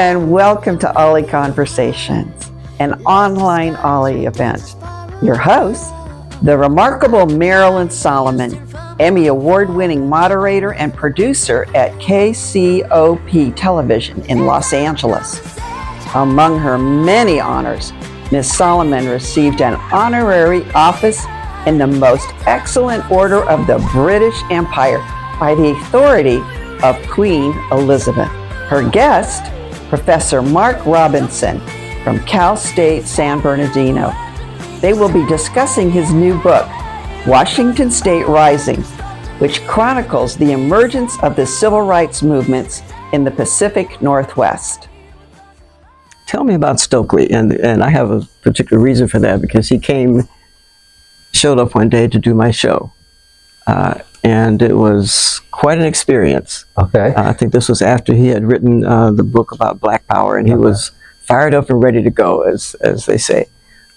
and welcome to Ollie Conversations, an online Ollie event. Your host, the remarkable Marilyn Solomon, Emmy Award-winning moderator and producer at KCOP Television in Los Angeles. Among her many honors, Ms. Solomon received an honorary office in the Most Excellent Order of the British Empire by the authority of Queen Elizabeth. Her guest, Professor Mark Robinson from Cal State San Bernardino. They will be discussing his new book, Washington State Rising, which chronicles the emergence of the civil rights movements in the Pacific Northwest. Tell me about Stokely, and I have a particular reason for that, because he showed up one day to do my show, and it was quite an experience. Okay. I think this was after he had written the book about Black Power, and he was fired up and ready to go, as they say.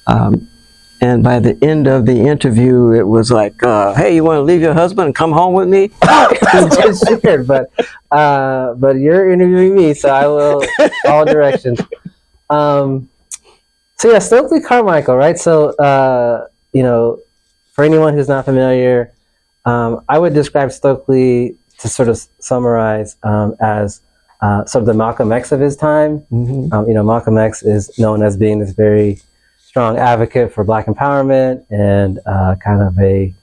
And by the end of the interview, it was like, hey, you want to leave your husband and come home with me? Sure, but you're interviewing me, so I will all directions. So yeah, Stokely Carmichael, right? So, for anyone who's not familiar, I would describe Stokely, to sort of summarize, as sort of the Malcolm X of his time. Mm-hmm. Malcolm X is known as being this very strong advocate for Black empowerment and kind of a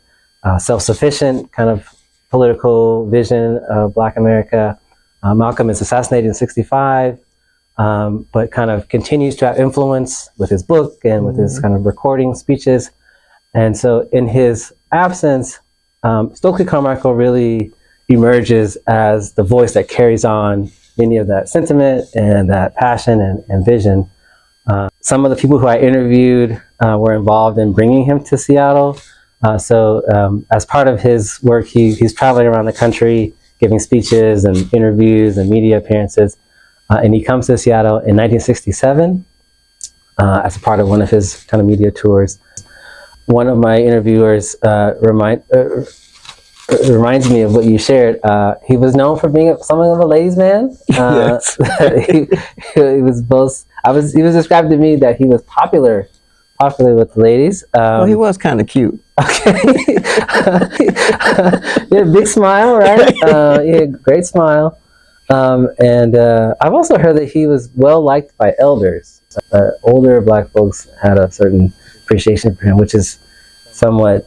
self-sufficient kind of political vision of Black America. Malcolm is assassinated in 1965, but kind of continues to have influence with his book and with his kind of recording speeches. And so in his absence, Stokely Carmichael really emerges as the voice that carries on many of that sentiment and that passion and vision. Some of the people who I interviewed were involved in bringing him to Seattle. So as part of his work, he's traveling around the country, giving speeches and interviews and media appearances. And he comes to Seattle in 1967 as a part of one of his kind of media tours. One of my interviewers reminds me of what you shared. He was known for being something of a ladies' man. Yes. He was both. He was described to me that he was popular with the ladies. Well, he was kind of cute. Okay. Yeah, big smile, right? Yeah, great smile. And I've also heard that he was well liked by elders. Older Black folks had a certain appreciation for him, which is somewhat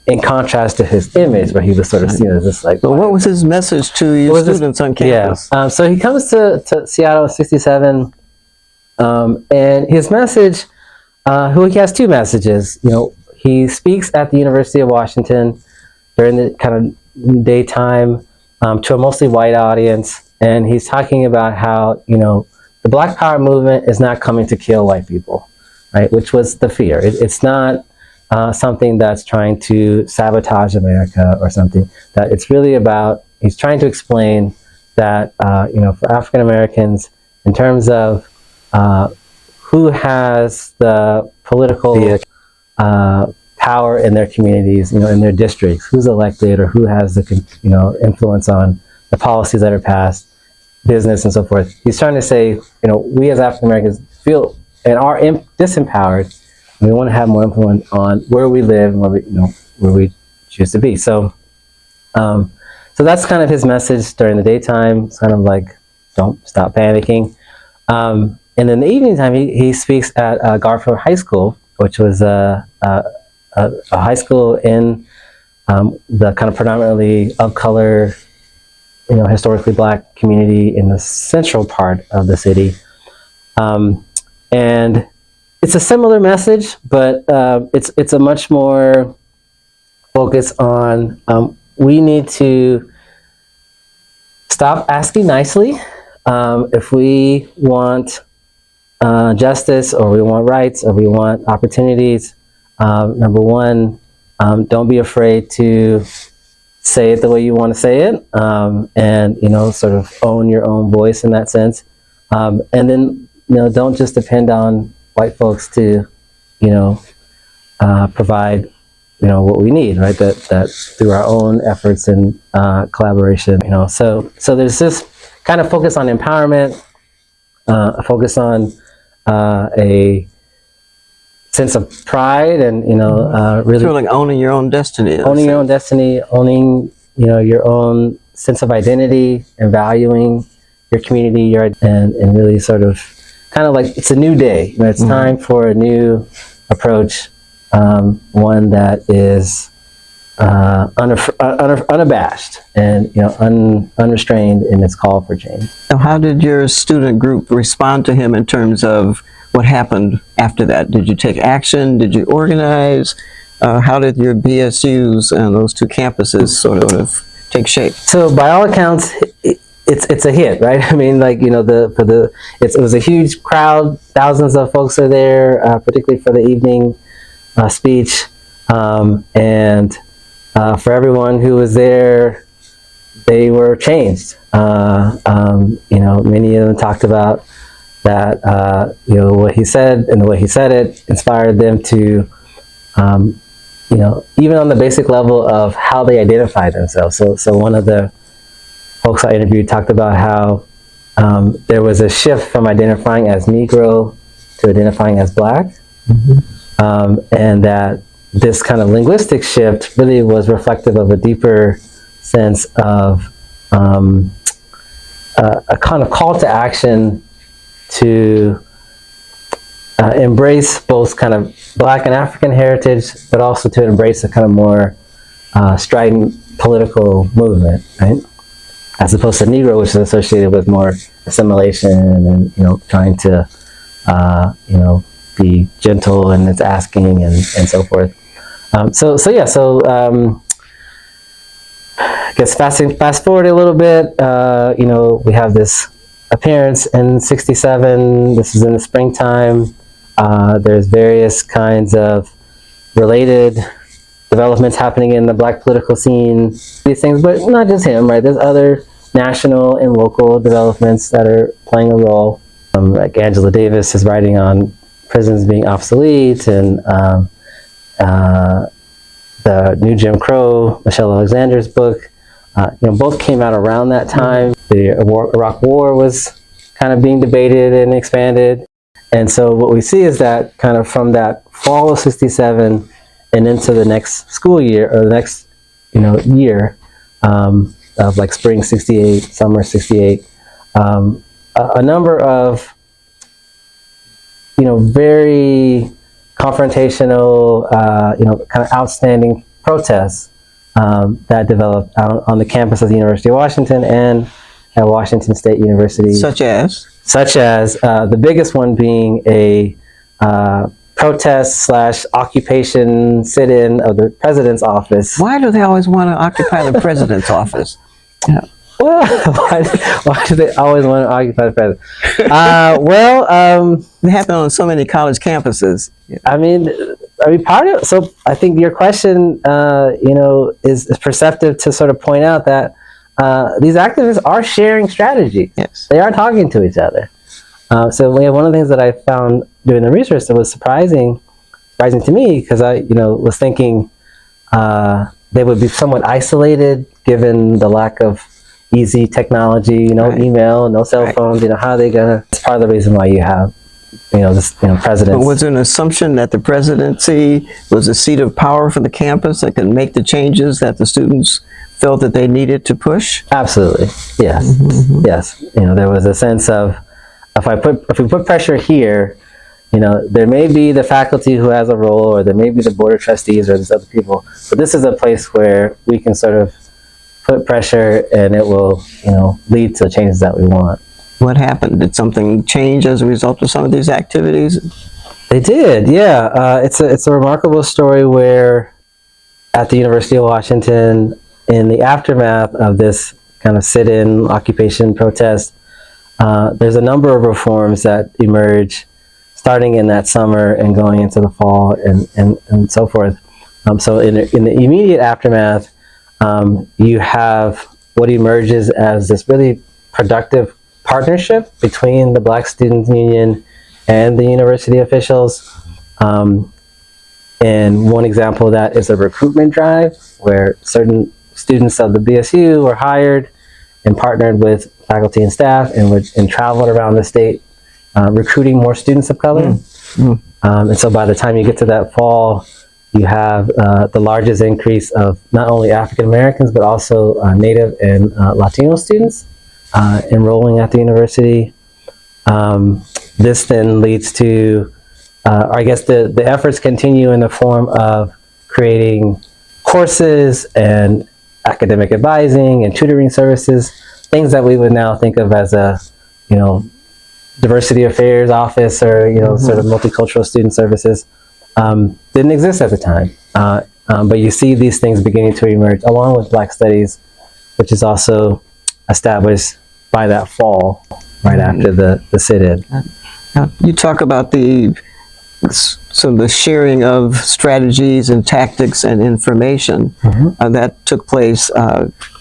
in contrast to his image, where he was sort of seen as this like. But what was his message to your students on campus? Yeah. So he comes to Seattle in 1967, and his message, he has two messages. He speaks at the University of Washington during the kind of daytime to a mostly white audience, and he's talking about how the Black Power movement is not coming to kill white people, right? Which was the fear. It's not something that's trying to sabotage America or something. That it's really about. He's trying to explain that for African Americans, in terms of who has the political power in their communities, in their districts, who's elected or who has the influence on the policies that are passed, business and so forth. He's trying to say, we as African Americans feel and are disempowered. And we want to have more influence on where we live and where we choose to be. So that's kind of his message during the daytime. It's kind of like, don't stop panicking. And in the evening time, he speaks at Garfield High School, which was a high school in the kind of predominantly of color, historically Black community in the central part of the city. And it's a similar message, but it's a much more focus on we need to stop asking nicely. If we want justice, or we want rights, or we want opportunities, number one, don't be afraid to say it the way you want to say it, and sort of own your own voice in that sense. And then don't just depend on white folks to provide what we need, right? That through our own efforts and collaboration, so there's this kind of focus on empowerment, a focus on a sense of pride and, really Sort of like owning your own destiny. owning your own destiny, owning, your own sense of identity and valuing your community, and really sort of kind of like it's a new day. It's time for a new approach, one that is unabashed and unrestrained in its call for change. So how did your student group respond to him in terms of what happened after that? Did you take action? Did you organize? How did your BSUs and those two campuses sort of take shape? So by all accounts, it's a hit, right? I mean, like, it was a huge crowd. Thousands of folks are there, particularly for the evening speech, and for everyone who was there, they were changed. Many of them talked about that, what he said and the way he said it inspired them to, even on the basic level of how they identify themselves. So one of the folks I interviewed talked about how there was a shift from identifying as Negro to identifying as Black, and that this kind of linguistic shift really was reflective of a deeper sense of a kind of call to action to embrace both kind of Black and African heritage, but also to embrace a kind of more strident political movement, right? As opposed to Negro, which is associated with more assimilation and trying to be gentle in its asking and so forth. I guess fast forward a little bit. We have this appearance in '67. This is in the springtime. There's various kinds of related developments happening in the Black political scene. These things, but not just him, right? There's other national and local developments that are playing a role. Like Angela Davis is writing on prisons being obsolete, and the new Jim Crow, Michelle Alexander's book, both came out around that time. The Iraq War was kind of being debated and expanded. And so what we see is that kind of from that fall of '67 and into the next school year, or the next year of like spring '68, summer '68, a number of very confrontational, kind of outstanding protests that developed on the campus of the University of Washington and at Washington State University. Such as the biggest one being a protest / occupation sit-in of the president's office. why do they always want to occupy the president's office? Yeah. Well, why do they always want to occupy the president? They happen on so many college campuses. I mean, part of. So I think your question, is perceptive to sort of point out that these activists are sharing strategy. Yes, they are talking to each other. So one of the things that I found doing the research that was surprising to me, because I was thinking they would be somewhat isolated given the lack of easy technology, right. Email, no cell phones. How are they gonna? It's part of the reason why you have, this, president. But was there an assumption that the presidency was a seat of power for the campus that could make the changes that the students felt that they needed to push? Absolutely, yes, yes. There was a sense of if we put pressure here, there may be the faculty who has a role, or there may be the board of trustees or these other people, but this is a place where we can sort of put pressure, and it will, lead to the changes that we want. What happened? Did something change as a result of some of these activities? They did, yeah. It's a remarkable story where, at the University of Washington, in the aftermath of this kind of sit-in occupation protest, there's a number of reforms that emerge, starting in that summer and going into the fall and so forth. So in the immediate aftermath, you have what emerges as this really productive partnership between the Black Students Union and the university officials. And one example of that is a recruitment drive where certain students of the BSU were hired and partnered with faculty and staff and traveled around the state recruiting more students of color. And so by the time you get to that fall, you have the largest increase of not only African Americans, but also Native and Latino students enrolling at the university. This then leads to, or I guess the efforts continue in the form of creating courses and academic advising and tutoring services, things that we would now think of as a, diversity affairs office or, sort of multicultural student services. Didn't exist at the time. But you see these things beginning to emerge along with Black Studies, which is also established by that fall, right after the sit-in. You talk about the sharing of strategies and tactics and information that took place.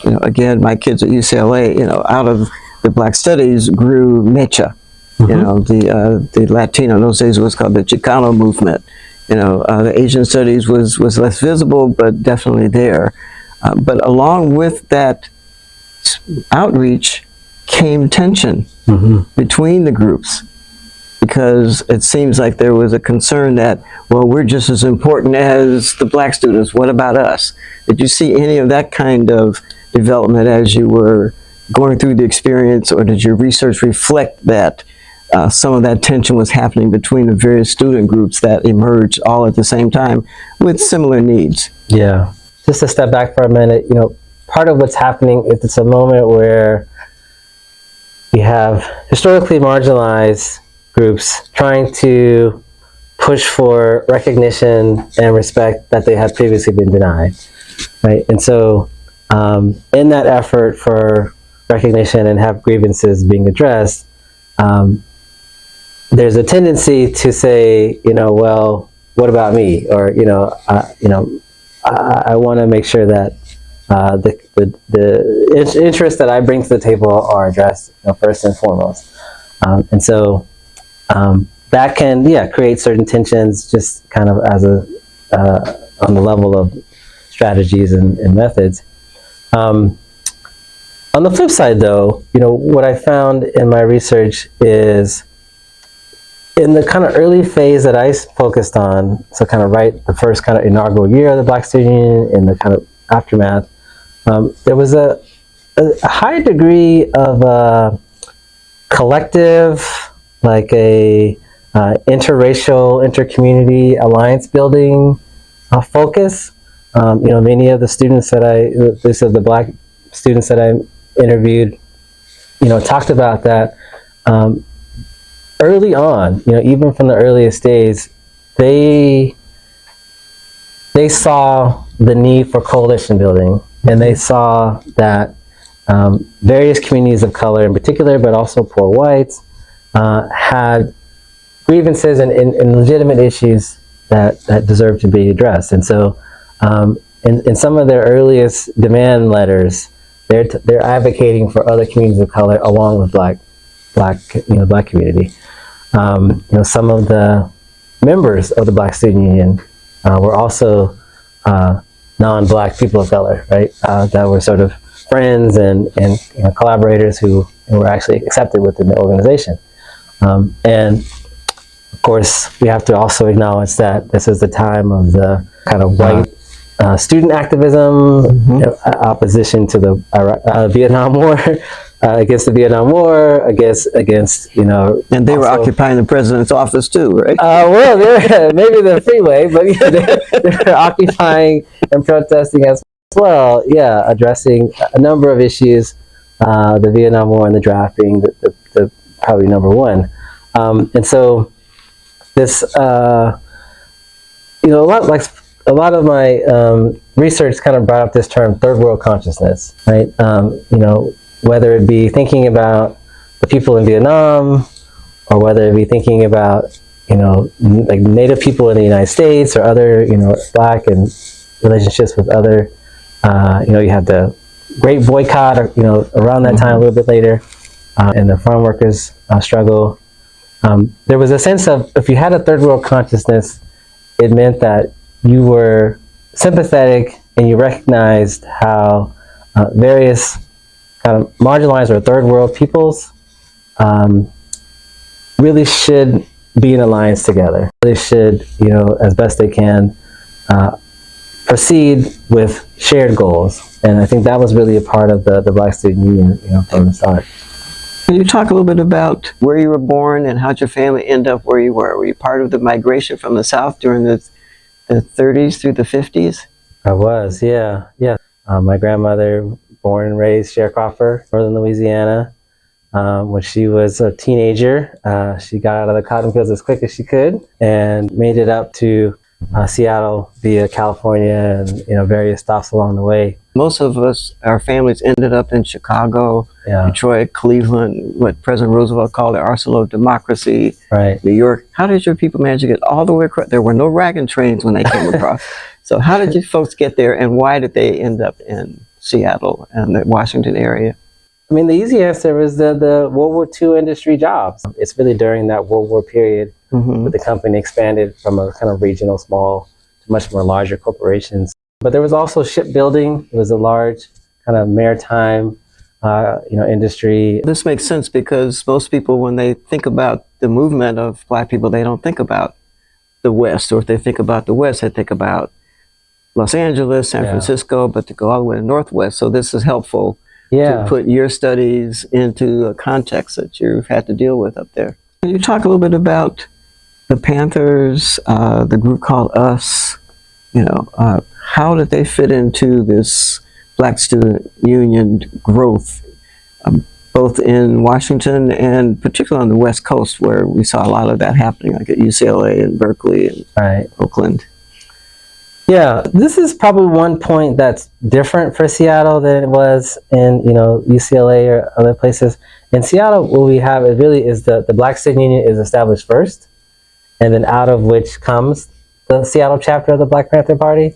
Again, my kids at UCLA, out of the Black Studies grew Mecha. The Latino, in those days it was called the Chicano movement. The Asian Studies was less visible, but definitely there. But along with that outreach came tension between the groups, because it seems like there was a concern that, well, we're just as important as the Black students. What about us? Did you see any of that kind of development as you were going through the experience, or did your research reflect that some of that tension was happening between the various student groups that emerged all at the same time with similar needs? Yeah. Just to step back for a minute, part of what's happening is it's a moment where you have historically marginalized groups trying to push for recognition and respect that they had previously been denied, right? And so in that effort for recognition and have grievances being addressed, there's a tendency to say, well, what about me? Or, I want to make sure that the interests that I bring to the table are addressed, first and foremost. And so that can, create certain tensions, just kind of as on the level of strategies and methods. On the flip side, though, what I found in my research is, in the kind of early phase that I focused on, so kind of the first kind of inaugural year of the Black Student Union, in the kind of aftermath, there was a high degree of collective, like a interracial, intercommunity alliance building focus. Many of the students the Black students that I interviewed, talked about that. Early on, even from the earliest days, they saw the need for coalition building, and they saw that various communities of color in particular, but also poor whites, had grievances and legitimate issues that deserved to be addressed. And so in some of their earliest demand letters, they're advocating for other communities of color along with Black community. Some of the members of the Black Student Union were also non-Black people of color, right? That were sort of friends and collaborators who were actually accepted within the organization. And of course, we have to also acknowledge that this is the time of the kind of white student activism, opposition to the Vietnam War, against the Vietnam War, against and they were occupying the president's office too, right? Well, maybe the freeway, but they were occupying and protesting as well. Yeah, addressing a number of issues, the Vietnam War and the draft being the probably number one. And so this, a lot of my research kind of brought up this term third world consciousness, right? Whether it be thinking about the people in Vietnam, or whether it be thinking about, like Native people in the United States, or other, Black and relationships with other, you had the Great Boycott, or, around that time, a little bit later, and the farm workers struggle. There was a sense of, if you had a third world consciousness, it meant that you were sympathetic and you recognized how various kind of marginalized or third world peoples really should be in alliance together. They should, as best they can, proceed with shared goals. And I think that was really a part of the Black Student Union, from the start. Can you talk a little bit about where you were born and how'd your family end up where you were? Were you part of the migration from the South during the 30s through the 50s? I was, yeah. My grandmother, born and raised sharecropper, northern Louisiana. When she was a teenager, she got out of the cotton fields as quick as she could and made it up to Seattle via California and various stops along the way. Most of us, our families ended up in Chicago, Detroit, Cleveland, what President Roosevelt called the arsenal of democracy, right. New York. How did your people manage to get all the way across? There were no wagon trains when they came across. So how did you folks get there, and why did they end up in Seattle and the Washington area? I mean, the easy answer was the World War II industry jobs. It's really during that World War period that the company expanded from a kind of regional, small, to much more larger corporations. But there was also shipbuilding. It was a large kind of maritime, industry. This makes sense because most people, when they think about the movement of Black people, they don't think about the West. Or if they think about the West, they think about Los Angeles, San Francisco, but to go all the way to Northwest. So this is helpful to put your studies into a context that you've had to deal with up there. Can you talk a little bit about the Panthers, the group called US? How did they fit into this Black Student Union growth, both in Washington and particularly on the West Coast, where we saw a lot of that happening, like at UCLA and Berkeley and Oakland? Yeah, this is probably one point that's different for Seattle than it was in UCLA or other places. In Seattle, what we have is the Black Student Union is established first, and then out of which comes the Seattle chapter of the Black Panther Party.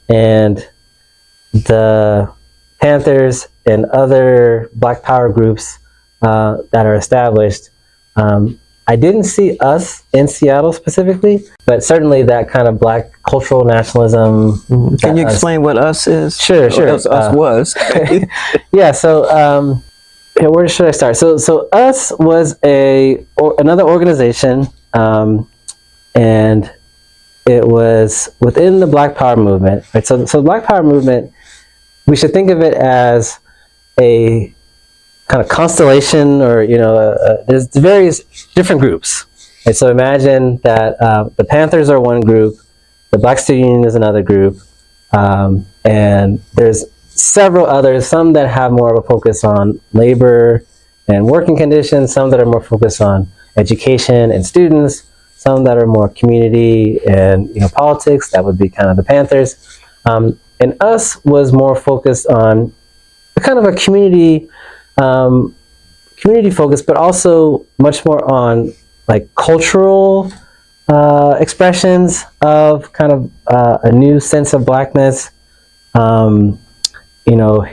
And the Panthers and other Black Power groups that are established, I didn't see us in Seattle specifically, but certainly that kind of Black cultural nationalism. Can you explain what US is? Sure. Us was. Yeah, so where should I start? So US was another organization, and it was within the Black Power movement. Right? So the Black Power movement, we should think of it as a kind of constellation, or there's various different groups. And so imagine that the Panthers are one group, the Black Student Union is another group, and there's several others, some that have more of a focus on labor and working conditions, some that are more focused on education and students, some that are more community and politics. That would be kind of the Panthers. And US was more focused on kind of a community focus, but also much more on like cultural expressions of kind of a new sense of Blackness,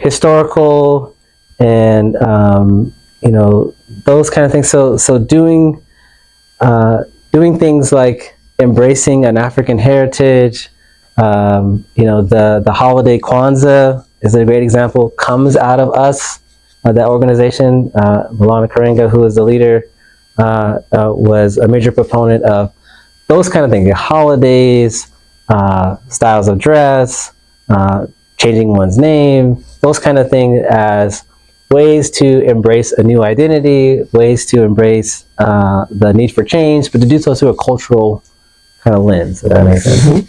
historical and those kind of things. So doing things like embracing an African heritage. The holiday Kwanzaa is a great example, comes out of us. That organization, Malana Karenga, who is the leader, was a major proponent of those kind of things, holidays, styles of dress, changing one's name, those kind of things as ways to embrace a new identity, ways to embrace the need for change, but to do so through a cultural kind of lens, if that makes sense.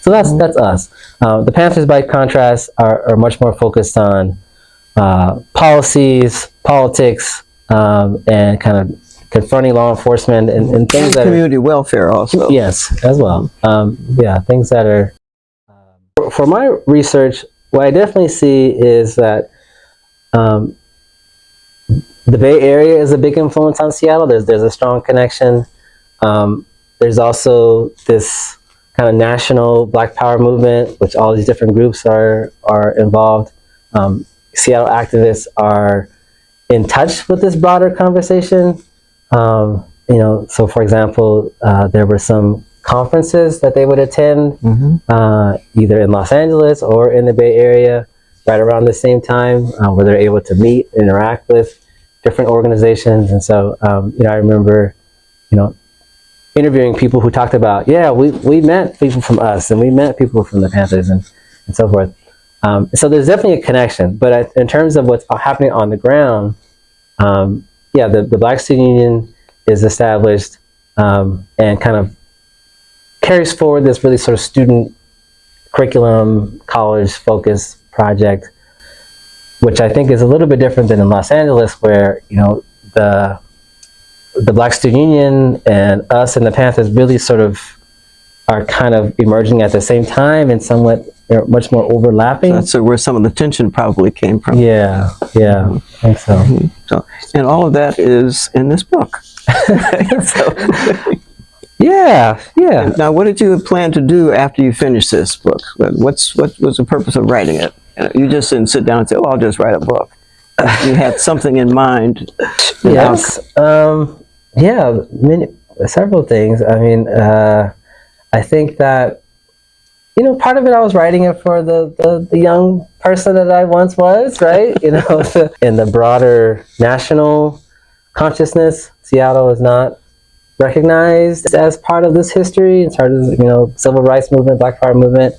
So that's us. The Panthers, by contrast, are much more focused on policies, politics, and kind of confronting law enforcement and things that community welfare also. Yes, as well. Things that are. For my research, what I definitely see is that the Bay Area is a big influence on Seattle. There's a strong connection. There's also this kind of national Black Power movement, which all these different groups are involved. Seattle activists are in touch with this broader conversation. So for example, there were some conferences that they would attend, either in Los Angeles or in the Bay Area, right around the same time, where they're able to meet, interact with different organizations. And so, I remember, interviewing people who talked about, we met people from us, and we met people from the Panthers, and so forth. So there's definitely a connection. But in terms of what's happening on the ground, the Black Student Union is established and kind of carries forward this really sort of student curriculum, college focused project, which I think is a little bit different than in Los Angeles, where the Black Student Union and us and the Panthers really sort of are kind of emerging at the same time and somewhat much more overlapping. So that's where some of the tension probably came from. Yeah, I think so. So, and all of that is in this book. Yeah. Now, what did you plan to do after you finish this book? What was the purpose of writing it? You just didn't sit down and say, I'll just write a book. You had something in mind. Yes. Several things. I mean, I think that, part of it, I was writing it for the young person that I once was, right? In the broader national consciousness, Seattle is not recognized as part of this history. It's part of the civil rights movement, Black Power movement.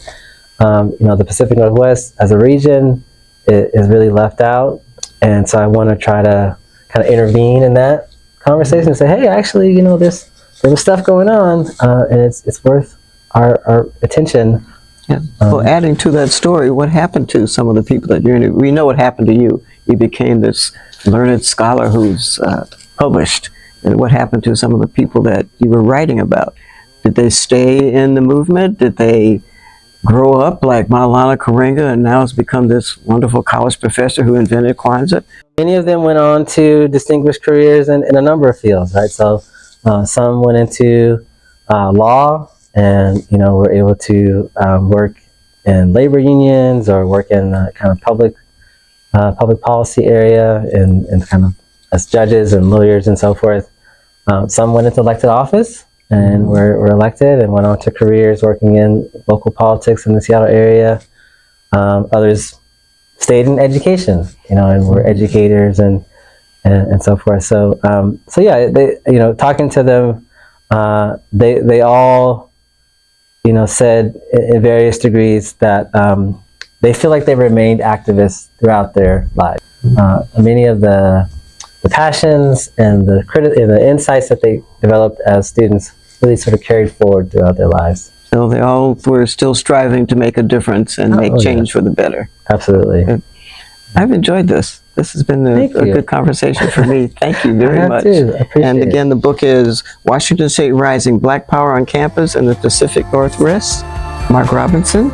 The Pacific Northwest as a region is really left out, and so I want to try to kind of intervene in that conversation and say, hey, actually, there was stuff going on, and it's worth our attention. Yeah. Well, adding to that story, what happened to some of the people that you interviewed? We know what happened to you. You became this learned scholar who's published. And what happened to some of the people that you were writing about? Did they stay in the movement? Did they grow up like Maulana Karenga and now has become this wonderful college professor who invented Kwanzaa? Many of them went on to distinguished careers in a number of fields, right? So some went into law and, were able to work in labor unions or work in kind of public policy area and kind of as judges and lawyers and so forth. Some went into elected office and were elected and went on to careers working in local politics in the Seattle area. Others stayed in education, and were educators and so forth. So they, talking to them, they all, said in various degrees that they feel like they remained activists throughout their lives. Many of the passions and the insights that they developed as students really sort of carried forward throughout their lives. So they all were still striving to make a difference and make change for the better. Absolutely. I've enjoyed this. This has been a good conversation for me. Thank you very much. And again, the book is Washington State Rising: Black Power on Campus in the Pacific Northwest. Mark Robinson.